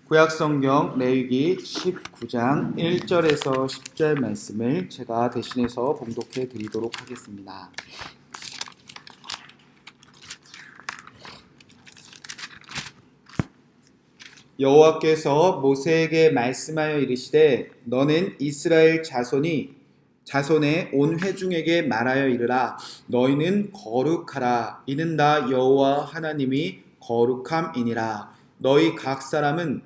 구약성경 레위기 19장 1절에서 10절 말씀을 제가 대신해서 봉독해 드리도록 하겠습니다. 여호와께서 모세에게 말씀하여 이르시되 너는 이스라엘 자손의 온 회중에게 말하여 이르라. 너희는 거룩하라. 이는 나 여호와 하나님이 거룩함이니라. 너희 각 사람은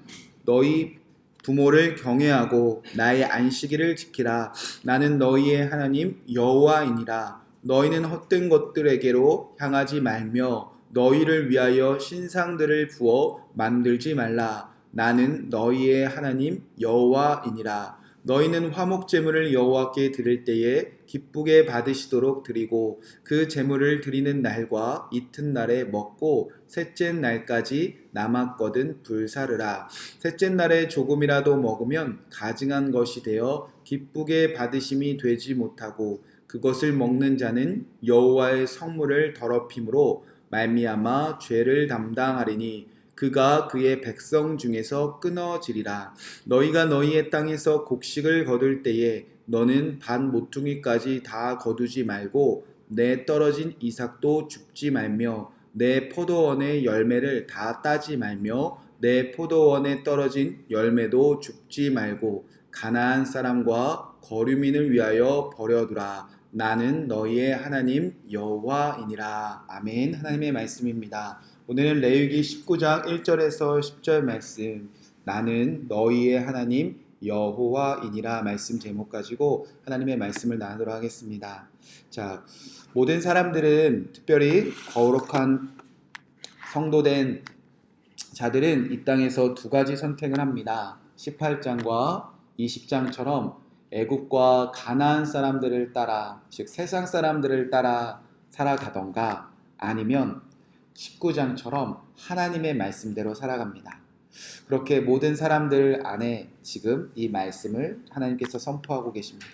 너희 부모를 경외하고 나의 안식일을 지키라. 나는 너희의 하나님 여호와이니라. 너희는 헛된 것들에게로 향하지 말며 너희를 위하여 신상들을 부어 만들지 말라. 나는 너희의 하나님 여호와이니라. 너희는 화목 제물을 여호와께 드릴 때에 기쁘게 받으시도록 드리고 그 제물을 드리는 날과 이튿날에 먹고 셋째 날까지 남았거든 불사르라. 셋째 날에 조금이라도 먹으면 가증한 것이 되어 기쁘게 받으심이 되지 못하고 그것을 먹는 자는 여호와의 성물을 더럽힘으로 말미암아 죄를 담당하리니 그가 그의 백성 중에서 끊어지리라. 너희가 너희의 땅에서 곡식을 거둘 때에 너는 반 모퉁이까지 다 거두지 말고 내 떨어진 이삭도 줍지 말며 내 포도원의 열매를 다 따지 말며 내 포도원에 떨어진 열매도 줍지 말고 가나안 사람과 거류민을 위하여 버려두라. 나는 너희의 하나님 여호와이니라. 아멘. 하나님의 말씀입니다. 오늘은 레위기 19장 1절에서 10절 말씀, 나는 너희의 하나님 여호와이니라 말씀 제목 가지고 하나님의 말씀을 나누도록 하겠습니다. 자, 모든 사람들은, 특별히 거룩한 성도된 자들은 이 땅에서 두 가지 선택을 합니다. 18장과 20장처럼 애국과 가나안 사람들을 따라, 즉 세상 사람들을 따라 살아가던가 아니면 19장처럼 하나님의 말씀대로 살아갑니다. 그렇게 모든 사람들 안에 지금 이 말씀을 하나님께서 선포하고 계십니다.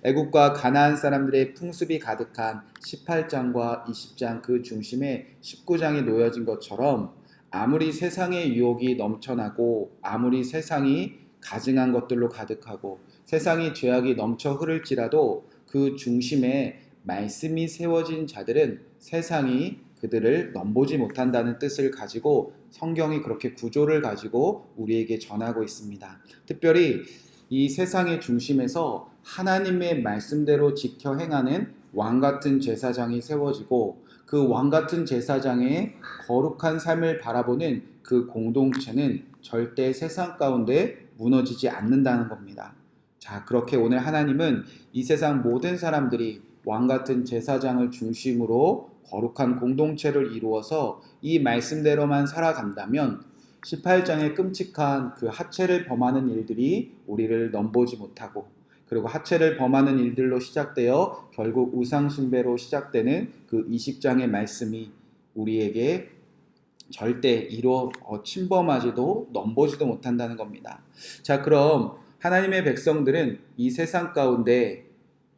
애국과 가나안 사람들의 풍습이 가득한 18장과 20장 그 중심에 19장이 놓여진 것처럼 아무리 세상의 유혹이 넘쳐나고 아무리 세상이 가증한 것들로 가득하고 세상이 죄악이 넘쳐 흐를지라도 그 중심에 말씀이 세워진 자들은 세상이 그들을 넘보지 못한다는 뜻을 가지고 성경이 그렇게 구조를 가지고 우리에게 전하고 있습니다. 특별히 이 세상의 중심에서 하나님의 말씀대로 지켜 행하는 왕같은 제사장이 세워지고 그 왕같은 제사장의 거룩한 삶을 바라보는 그 공동체는 절대 세상 가운데 무너지지 않는다는 겁니다. 자, 그렇게 오늘 하나님은 이 세상 모든 사람들이 왕같은 제사장을 중심으로 거룩한 공동체를 이루어서 이 말씀대로만 살아간다면 18장의 끔찍한 그 하체를 범하는 일들이 우리를 넘보지 못하고, 그리고 하체를 범하는 일들로 시작되어 결국 우상숭배로 시작되는 그 20장의 말씀이 우리에게 절대 침범하지도 넘보지도 못한다는 겁니다. 자, 그럼 하나님의 백성들은 이 세상 가운데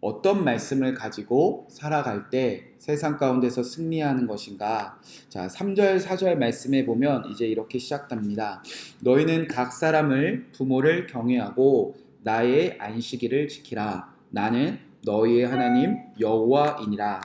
어떤 말씀을 가지고 살아갈 때 세상 가운데서 승리하는 것인가? 자, 3절, 4절 말씀에 보면 이제 이렇게 시작됩니다. 너희는 각 사람을 부모를 경외하고 나의 안식일을 지키라. 나는 너희의 하나님 여호와이니라.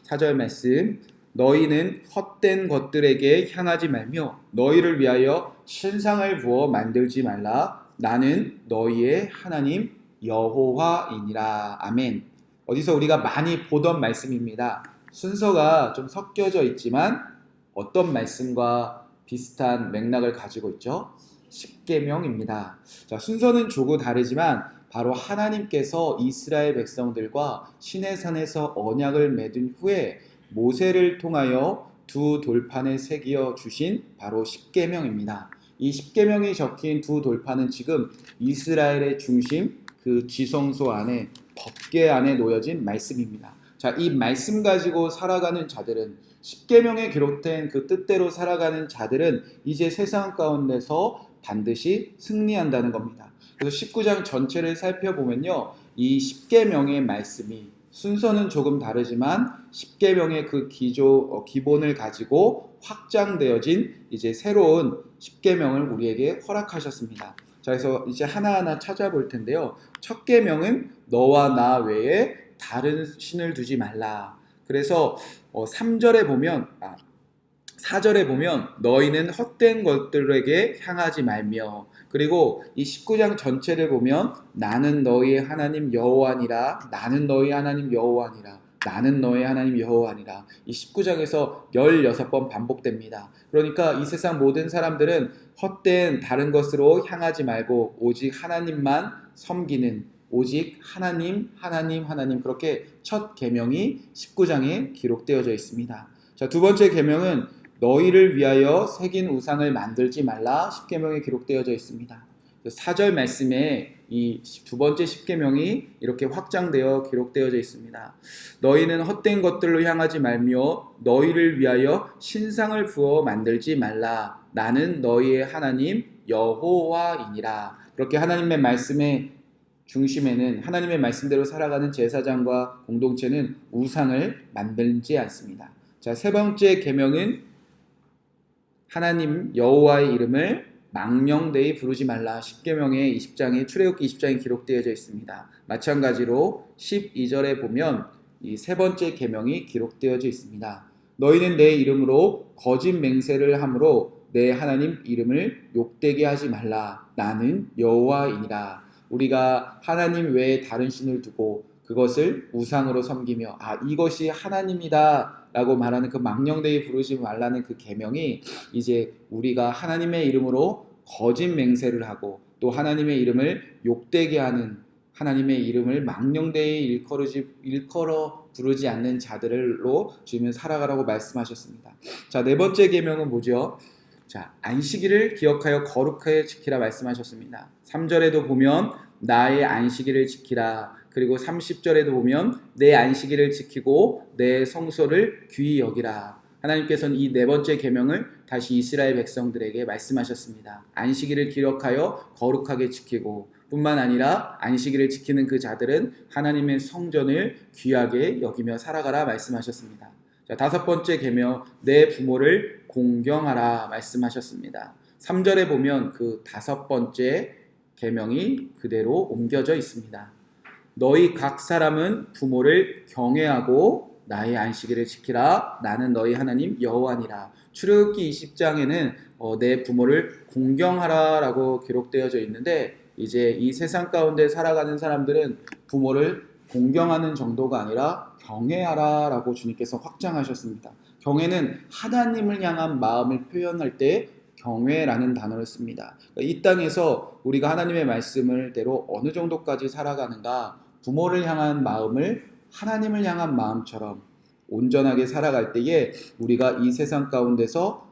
4절 말씀, 너희는 헛된 것들에게 향하지 말며 너희를 위하여 신상을 부어 만들지 말라. 나는 너희의 하나님 여호와이니라. 아멘. 어디서 우리가 많이 보던 말씀입니다. 순서가 좀 섞여져 있지만 어떤 말씀과 비슷한 맥락을 가지고 있죠? 십계명입니다. 자, 순서는 조금 다르지만 바로 하나님께서 이스라엘 백성들과 시내산에서 언약을 맺은 후에 모세를 통하여 두 돌판에 새겨 주신 바로 십계명입니다. 이 십계명이 적힌 두 돌판은 지금 이스라엘의 중심, 그 지성소 안에, 법궤 안에 놓여진 말씀입니다. 자, 이 말씀 가지고 살아가는 자들은, 십계명에 기록된 그 뜻대로 살아가는 자들은 이제 세상 가운데서 반드시 승리한다는 겁니다. 그래서 19장 전체를 살펴보면요, 이 십계명의 말씀이 순서는 조금 다르지만 십계명의 그 기본을 가지고 확장되어진 이제 새로운 십계명을 우리에게 허락하셨습니다. 자, 그래서 이제 하나하나 찾아볼 텐데요. 첫 계명은 너와 나 외에 다른 신을 두지 말라. 그래서 3절에 보면 4절에 보면 너희는 헛된 것들에게 향하지 말며, 그리고 이 19장 전체를 보면 나는 너희의 하나님 여호와니라, 나는 너희 하나님 여호와니라, 나는 너희 하나님 여호와니라. 이 19장에서 16번 반복됩니다. 그러니까 이 세상 모든 사람들은 헛된 다른 것으로 향하지 말고 오직 하나님만 섬기는, 오직 하나님 그렇게 첫 계명이 19장에 기록되어져 있습니다. 자, 두 번째 계명은 너희를 위하여 새긴 우상을 만들지 말라. 십계명에 기록되어져 있습니다. 4절 말씀에 이 두 번째 십계명이 이렇게 확장되어 기록되어져 있습니다. 너희는 헛된 것들로 향하지 말며 너희를 위하여 신상을 부어 만들지 말라. 나는 너희의 하나님 여호와이니라. 그렇게 하나님의 말씀의 중심에는 하나님의 말씀대로 살아가는 제사장과 공동체는 우상을 만들지 않습니다. 자, 세 번째 계명은 하나님 여호와의 이름을 망령되이 부르지 말라. 십계명의 20장에 출애굽기 20장에 기록되어져 있습니다. 마찬가지로 12절에 보면 이 세 번째 계명이 기록되어져 있습니다. 너희는 내 이름으로 거짓 맹세를 함으로 내 하나님 이름을 욕되게 하지 말라. 나는 여호와이니라. 우리가 하나님 외에 다른 신을 두고 그것을 우상으로 섬기며 이것이 하나님이다 라고 말하는 그 망령되이 부르지 말라는 그 계명이 이제 우리가 하나님의 이름으로 거짓 맹세를 하고 또 하나님의 이름을 욕되게 하는, 하나님의 이름을 망령되이 일컬어 부르지 않는 자들로 주님은 살아가라고 말씀하셨습니다. 자, 네 번째 계명은 뭐죠? 자, 안식일을 기억하여 거룩하게 지키라 말씀하셨습니다. 3절에도 보면 나의 안식일을 지키라. 그리고 30절에도 보면 내 안식일을 지키고 내 성소를 귀히 여기라. 하나님께서는 이 네 번째 계명을 다시 이스라엘 백성들에게 말씀하셨습니다. 안식일을 기억하여 거룩하게 지키고 뿐만 아니라 안식일을 지키는 그 자들은 하나님의 성전을 귀하게 여기며 살아가라 말씀하셨습니다. 자, 다섯 번째 계명, 내 부모를 공경하라 말씀하셨습니다. 3절에 보면 그 다섯 번째 계명이 그대로 옮겨져 있습니다. 너희 각 사람은 부모를 경외하고 나의 안식일을 지키라. 나는 너희 하나님 여호와니라. 출애굽기 20장에는 내 부모를 공경하라 라고 기록되어져 있는데, 이제 이 세상 가운데 살아가는 사람들은 부모를 공경하는 정도가 아니라 경외하라 라고 주님께서 확장하셨습니다. 경외는 하나님을 향한 마음을 표현할 때 경외라는 단어를 씁니다. 이 땅에서 우리가 하나님의 말씀을 대로 어느 정도까지 살아가는가, 부모를 향한 마음을 하나님을 향한 마음처럼 온전하게 살아갈 때에 우리가 이 세상 가운데서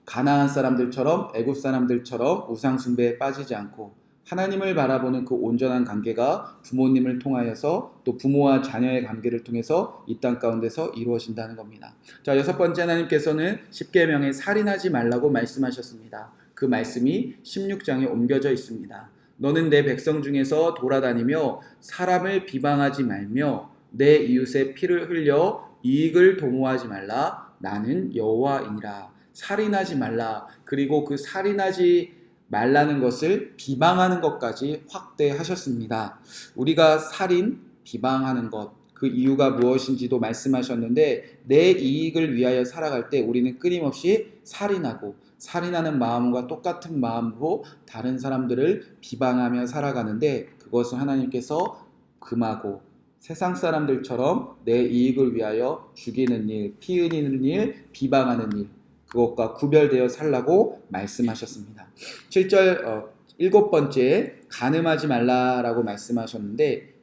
가나안 사람들처럼 애굽 사람들처럼 우상 숭배에 빠지지 않고 하나님을 바라보는 그 온전한 관계가 부모님을 통하여서 또 부모와 자녀의 관계를 통해서 이 땅 가운데서 이루어진다는 겁니다. 자, 여섯 번째, 하나님께서는 십계명에 살인하지 말라고 말씀하셨습니다. 그 말씀이 16장에 옮겨져 있습니다. 너는 내 백성 중에서 돌아다니며 사람을 비방하지 말며 내 이웃의 피를 흘려 이익을 도모하지 말라. 나는 여호와이니라. 살인하지 말라. 그리고 그 살인하지 말라는 것을 비방하는 것까지 확대하셨습니다. 우리가 살인, 비방하는 것, 그 이유가 무엇인지도 말씀하셨는데, 내 이익을 위하여 살아갈 때 우리는 끊임없이 살인하는 마음과 똑같은 마음으로 다른 사람들을 비방하며 살아가는데, 그것은 하나님께서 금하고 세상 사람들처럼 내 이익을 위하여 죽이는 일, 피 흘리는 일, 비방하는 일, 그것과 구별되어 살라고 말씀하셨습니다. 7절 일곱 번째, 간음하지 말라라고 말씀하셨는데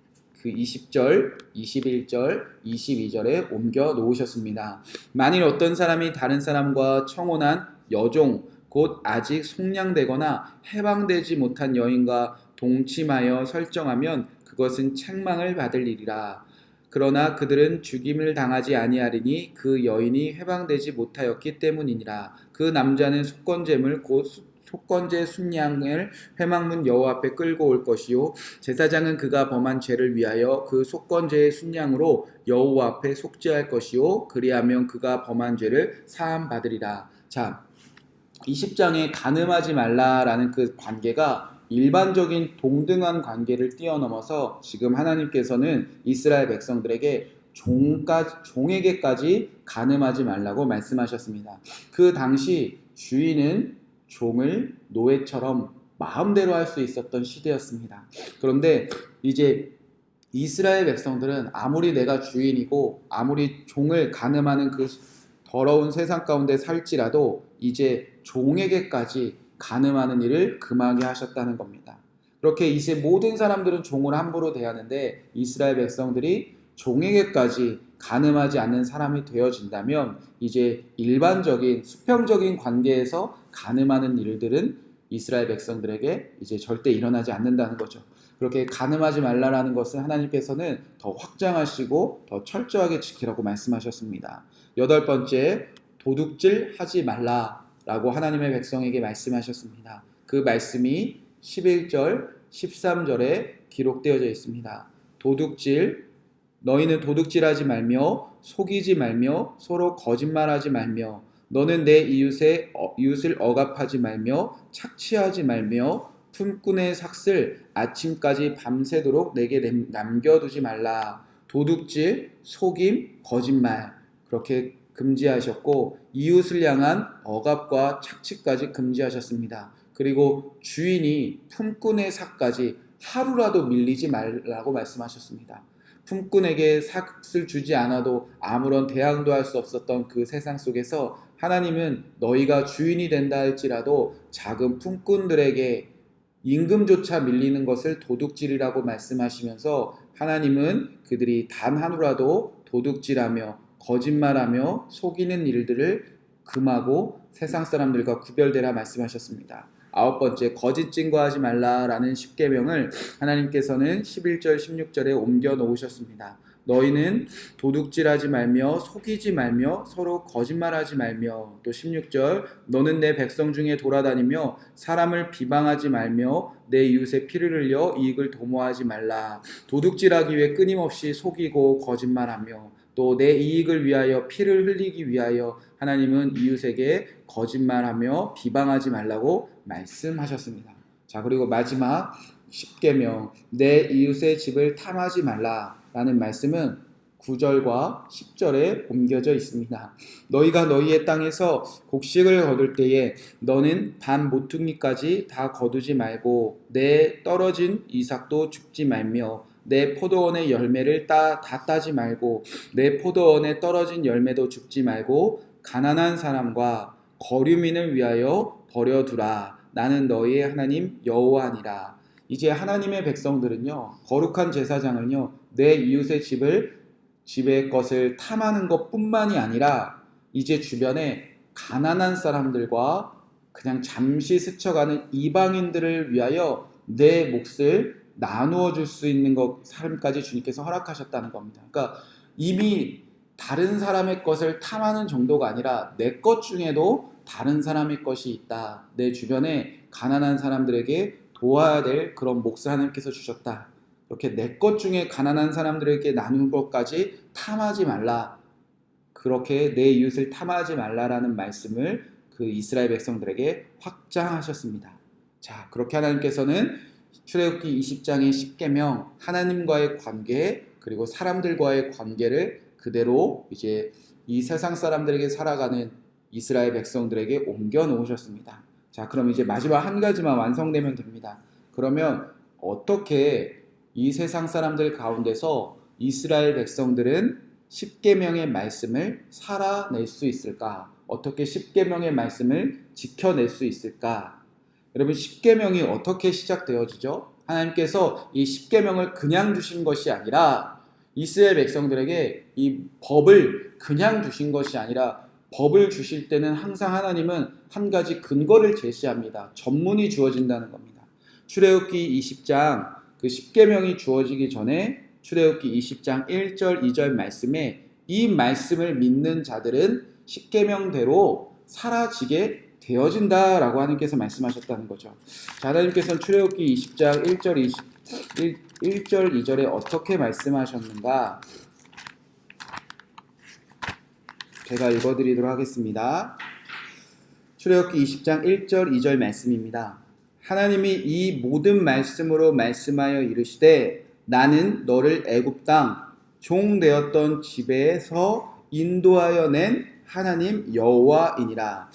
그 20절, 21절, 22절에 옮겨 놓으셨습니다. 만일 어떤 사람이 다른 사람과 청혼한 여종, 곧 아직 속량되거나 해방되지 못한 여인과 동침하여 설정하면 그것은 책망을 받을 일이라. 그러나 그들은 죽임을 당하지 아니하리니 그 여인이 해방되지 못하였기 때문이니라. 그 남자는 속건제물 곧 속건제 순양을 회막문 여호와 앞에 끌고 올 것이요 제사장은 그가 범한 죄를 위하여 그 속건제의 순양으로 여호와 앞에 속죄할 것이요 그리하면 그가 범한 죄를 사함 받으리라. 자, 20장에 간음하지 말라라는 그 관계가 일반적인 동등한 관계를 뛰어넘어서 지금 하나님께서는 이스라엘 백성들에게 종에게까지 간음하지 말라고 말씀하셨습니다. 그 당시 주인은 종을 노예처럼 마음대로 할 수 있었던 시대였습니다. 그런데 이제 이스라엘 백성들은 아무리 내가 주인이고 아무리 종을 간음하는 그 더러운 세상 가운데 살지라도 이제 종에게까지 간음하는 일을 금하게 하셨다는 겁니다. 그렇게 이제 모든 사람들은 종을 함부로 대하는데 이스라엘 백성들이 종에게까지 간음하지 않는 사람이 되어진다면 이제 일반적인 수평적인 관계에서 간음하는 일들은 이스라엘 백성들에게 이제 절대 일어나지 않는다는 거죠. 그렇게 간음하지 말라라는 것은 하나님께서는 더 확장하시고 더 철저하게 지키라고 말씀하셨습니다. 8번째, 도둑질 하지 말라라고 하나님의 백성에게 말씀하셨습니다. 그 말씀이 11절, 13절에 기록되어져 있습니다. 너희는 도둑질하지 말며 속이지 말며 서로 거짓말하지 말며 너는 내 이웃을 억압하지 말며 착취하지 말며 품꾼의 삭슬 아침까지 밤새도록 내게 남겨두지 말라. 도둑질, 속임, 거짓말 그렇게 금지하셨고 이웃을 향한 억압과 착취까지 금지하셨습니다. 그리고 주인이 품꾼의 삭까지 하루라도 밀리지 말라고 말씀하셨습니다. 품꾼에게 삭을 주지 않아도 아무런 대항도 할 수 없었던 그 세상 속에서 하나님은 너희가 주인이 된다 할지라도 작은 품꾼들에게 임금조차 밀리는 것을 도둑질이라고 말씀하시면서 하나님은 그들이 단 하루라도 도둑질하며 거짓말하며 속이는 일들을 금하고 세상 사람들과 구별되라 말씀하셨습니다. 9번째, 거짓 증거하지 말라라는 십계명을 하나님께서는 11절 16절에 옮겨 놓으셨습니다. 너희는 도둑질하지 말며 속이지 말며 서로 거짓말하지 말며 또 16절 너는 내 백성 중에 돌아다니며 사람을 비방하지 말며 내 이웃의 피를 흘려 이익을 도모하지 말라. 도둑질하기 위해 끊임없이 속이고 거짓말하며 또 내 이익을 위하여 피를 흘리기 위하여 하나님은 이웃에게 거짓말하며 비방하지 말라고 말씀하셨습니다. 자, 그리고 마지막 10계명 내 이웃의 집을 탐하지 말라라는 말씀은 9절과 10절에 옮겨져 있습니다. 너희가 너희의 땅에서 곡식을 거둘 때에 너는 반 모퉁이까지 다 거두지 말고 내 떨어진 이삭도 줍지 말며 내 포도원의 열매를 다 따지 말고 내 포도원에 떨어진 열매도 줍지 말고 가난한 사람과 거류민을 위하여 버려두라. 나는 너희의 하나님 여호와니라. 이제 하나님의 백성들은요, 거룩한 제사장은요, 내 이웃의 집의 것을 탐하는 것뿐만이 아니라 이제 주변에 가난한 사람들과 그냥 잠시 스쳐가는 이방인들을 위하여 내 몫을 나누어 줄 수 있는 삶까지 주님께서 허락하셨다는 겁니다. 그러니까 이미 다른 사람의 것을 탐하는 정도가 아니라 내 것 중에도 다른 사람의 것이 있다. 내 주변에 가난한 사람들에게 도와야 될 그런 몫을 하나님께서 주셨다. 이렇게 내 것 중에 가난한 사람들에게 나눈 것까지 탐하지 말라. 그렇게 내 이웃을 탐하지 말라라는 말씀을 그 이스라엘 백성들에게 확장하셨습니다. 자, 그렇게 하나님께서는 출애굽기 20장의 10계명 하나님과의 관계 그리고 사람들과의 관계를 그대로 이제 이 세상 사람들에게 살아가는 이스라엘 백성들에게 옮겨 놓으셨습니다. 자, 그럼 이제 마지막 한 가지만 완성되면 됩니다. 그러면 어떻게 이 세상 사람들 가운데서 이스라엘 백성들은 10계명의 말씀을 살아낼 수 있을까? 어떻게 10계명의 말씀을 지켜낼 수 있을까? 여러분 10계명이 어떻게 시작되어지죠? 하나님께서 이 10계명을 그냥 주신 것이 아니라 이스라엘 백성들에게 이 법을 그냥 주신 것이 아니라 법을 주실 때는 항상 하나님은 한 가지 근거를 제시합니다. 전문이 주어진다는 겁니다. 출애굽기 20장 그 10계명이 주어지기 전에 출애굽기 20장 1절 2절 말씀에 이 말씀을 믿는 자들은 10계명대로 사라지게 되어진다라고 하나님께서 말씀하셨다는 거죠. 자, 하나님께서는 출애굽기 20장 1절 2절에 어떻게 말씀하셨는가? 제가 읽어드리도록 하겠습니다. 출애굽기 20장 1절 2절 말씀입니다. 하나님이 이 모든 말씀으로 말씀하여 이르시되 나는 너를 애굽 땅 종 되었던 집에서 인도하여 낸 하나님 여호와이니라.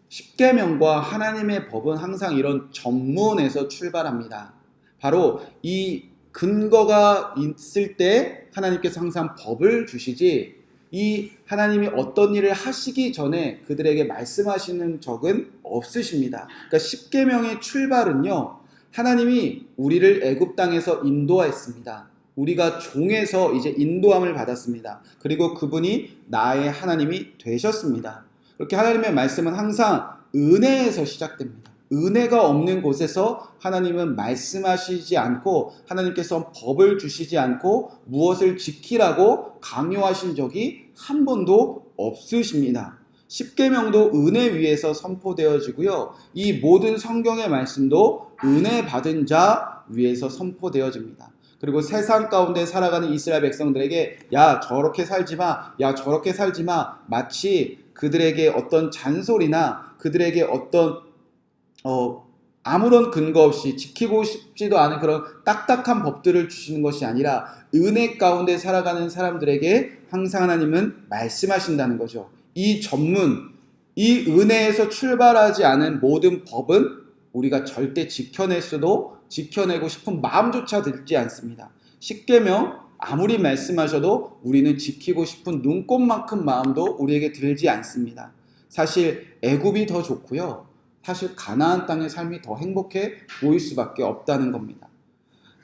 십계명과 하나님의 법은 항상 이런 전문에서 출발합니다. 바로 이 근거가 있을 때 하나님께서 항상 법을 주시지, 이 하나님이 어떤 일을 하시기 전에 그들에게 말씀하시는 적은 없으십니다. 그러니까 십계명의 출발은요, 하나님이 우리를 애굽 땅에서 인도하였습니다. 우리가 종에서 이제 인도함을 받았습니다. 그리고 그분이 나의 하나님이 되셨습니다. 그렇게 하나님의 말씀은 항상 은혜에서 시작됩니다. 은혜가 없는 곳에서 하나님은 말씀하시지 않고, 하나님께서 법을 주시지 않고 무엇을 지키라고 강요하신 적이 한 번도 없으십니다. 십계명도 은혜 위에서 선포되어지고요, 이 모든 성경의 말씀도 은혜 받은 자 위에서 선포되어집니다. 그리고 세상 가운데 살아가는 이스라엘 백성들에게 야 저렇게 살지마, 야 저렇게 살지마, 마치 그들에게 어떤 잔소리나 그들에게 어떤 아무런 근거 없이 지키고 싶지도 않은 그런 딱딱한 법들을 주시는 것이 아니라 은혜 가운데 살아가는 사람들에게 항상 하나님은 말씀하신다는 거죠. 이 전문, 이 은혜에서 출발하지 않은 모든 법은 우리가 절대 지켜낼 수도 지켜내고 싶은 마음조차 들지 않습니다. 십계명 아무리 말씀하셔도 우리는 지키고 싶은 눈꼽만큼 마음도 우리에게 들지 않습니다. 사실 애굽이 더 좋고요, 사실 가나안 땅의 삶이 더 행복해 보일 수밖에 없다는 겁니다.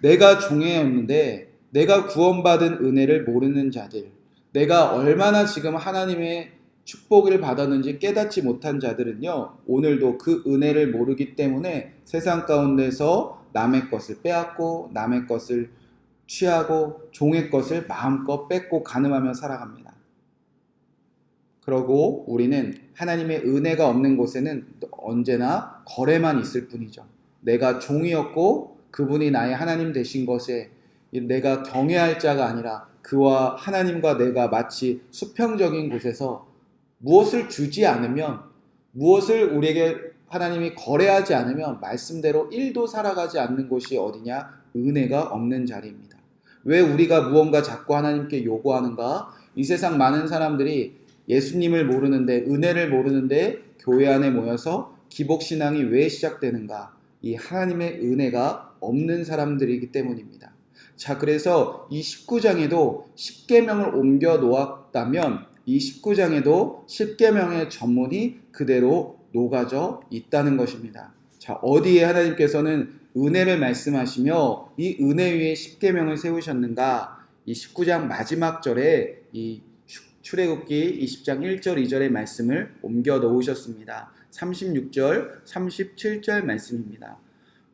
내가 종이었는데 내가 구원받은 은혜를 모르는 자들, 내가 얼마나 지금 하나님의 축복을 받았는지 깨닫지 못한 자들은요, 오늘도 그 은혜를 모르기 때문에 세상 가운데서 남의 것을 빼앗고 남의 것을 취하고 종의 것을 마음껏 뺏고 간음하며 살아갑니다. 그러고 우리는 하나님의 은혜가 없는 곳에는 언제나 거래만 있을 뿐이죠. 내가 종이었고 그분이 나의 하나님 되신 것에 내가 경외할 자가 아니라 그와 하나님과 내가 마치 수평적인 곳에서 무엇을 주지 않으면, 무엇을 우리에게 하나님이 거래하지 않으면 말씀대로 1도 살아가지 않는 곳이 어디냐? 은혜가 없는 자리입니다. 왜 우리가 무언가 자꾸 하나님께 요구하는가? 이 세상 많은 사람들이 예수님을 모르는데, 은혜를 모르는데 교회 안에 모여서 기복신앙이 왜 시작되는가? 이 하나님의 은혜가 없는 사람들이기 때문입니다. 자, 그래서 이 19장에도 십계명을 옮겨 놓았다면 이 19장에도 십계명의 전문이 그대로 녹아져 있다는 것입니다. 자, 어디에 하나님께서는 은혜를 말씀하시며 이 은혜 위에 십계명을 세우셨는가? 이 19장 마지막 절에 이 출애굽기 20장 1절 2절의 말씀을 옮겨 놓으셨습니다. 36절 37절 말씀입니다.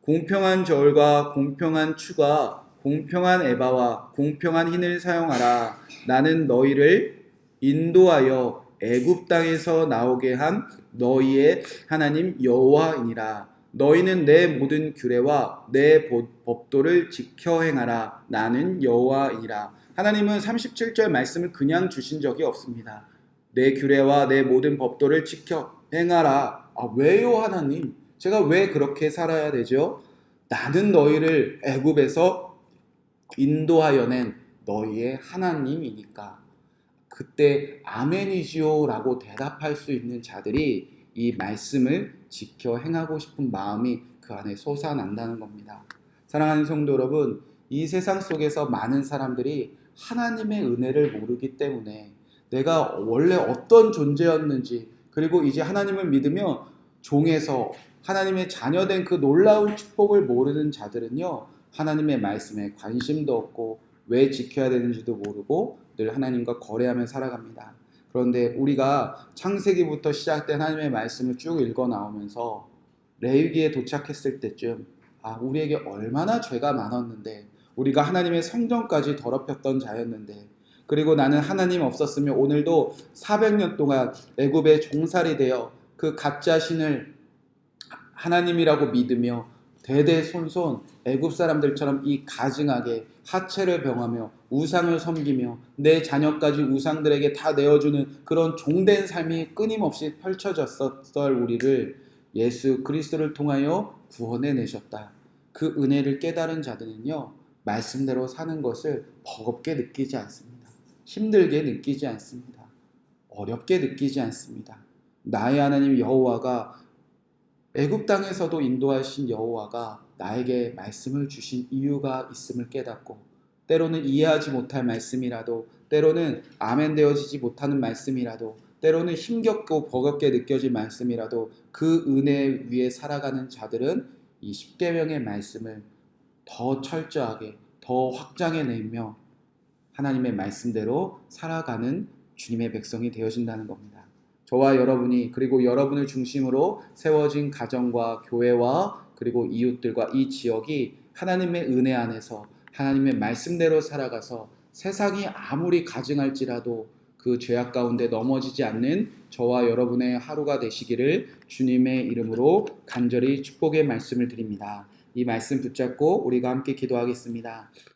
공평한 저울과 공평한 추가 공평한 에바와 공평한 흰을 사용하라. 나는 너희를 인도하여 애굽 땅에서 나오게 한 너희의 하나님 여호와이니라. 너희는 내 모든 규례와 내 법도를 지켜 행하라. 나는 여호와이니라. 하나님은 37절 말씀을 그냥 주신 적이 없습니다. 내 규례와 내 모든 법도를 지켜 행하라. 왜요 하나님? 제가 왜 그렇게 살아야 되죠? 나는 너희를 애굽에서 인도하여 낸 너희의 하나님이니까. 그때 아멘이지요 라고 대답할 수 있는 자들이 이 말씀을 지켜 행하고 싶은 마음이 그 안에 솟아난다는 겁니다. 사랑하는 성도 여러분, 이 세상 속에서 많은 사람들이 하나님의 은혜를 모르기 때문에 내가 원래 어떤 존재였는지, 그리고 이제 하나님을 믿으면 종에서 하나님의 자녀된 그 놀라운 축복을 모르는 자들은요, 하나님의 말씀에 관심도 없고 왜 지켜야 되는지도 모르고 늘 하나님과 거래하며 살아갑니다. 그런데 우리가 창세기부터 시작된 하나님의 말씀을 쭉 읽어 나오면서 레위기에 도착했을 때쯤 우리에게 얼마나 죄가 많았는데, 우리가 하나님의 성전까지 더럽혔던 자였는데, 그리고 나는 하나님 없었으면 오늘도 400년 동안 애굽의 종살이 되어 그 가짜 신을 하나님이라고 믿으며 대대손손 애굽 사람들처럼 이 가증하게 하체를 병하며 우상을 섬기며 내 자녀까지 우상들에게 다 내어주는 그런 종된 삶이 끊임없이 펼쳐졌었을 우리를 예수 그리스도를 통하여 구원해 내셨다. 그 은혜를 깨달은 자들은요, 말씀대로 사는 것을 버겁게 느끼지 않습니다. 힘들게 느끼지 않습니다. 어렵게 느끼지 않습니다. 나의 하나님 여호와가 애굽 땅에서도 인도하신 여호와가 나에게 말씀을 주신 이유가 있음을 깨닫고, 때로는 이해하지 못할 말씀이라도, 때로는 아멘 되어지지 못하는 말씀이라도, 때로는 힘겹고 버겁게 느껴질 말씀이라도 그 은혜 위에 살아가는 자들은 이 십계명의 말씀을 더 철저하게 더 확장해내며 하나님의 말씀대로 살아가는 주님의 백성이 되어진다는 겁니다. 저와 여러분이, 그리고 여러분을 중심으로 세워진 가정과 교회와 그리고 이웃들과 이 지역이 하나님의 은혜 안에서 하나님의 말씀대로 살아가서 세상이 아무리 가증할지라도 그 죄악 가운데 넘어지지 않는 저와 여러분의 하루가 되시기를 주님의 이름으로 간절히 축복의 말씀을 드립니다. 이 말씀 붙잡고 우리가 함께 기도하겠습니다.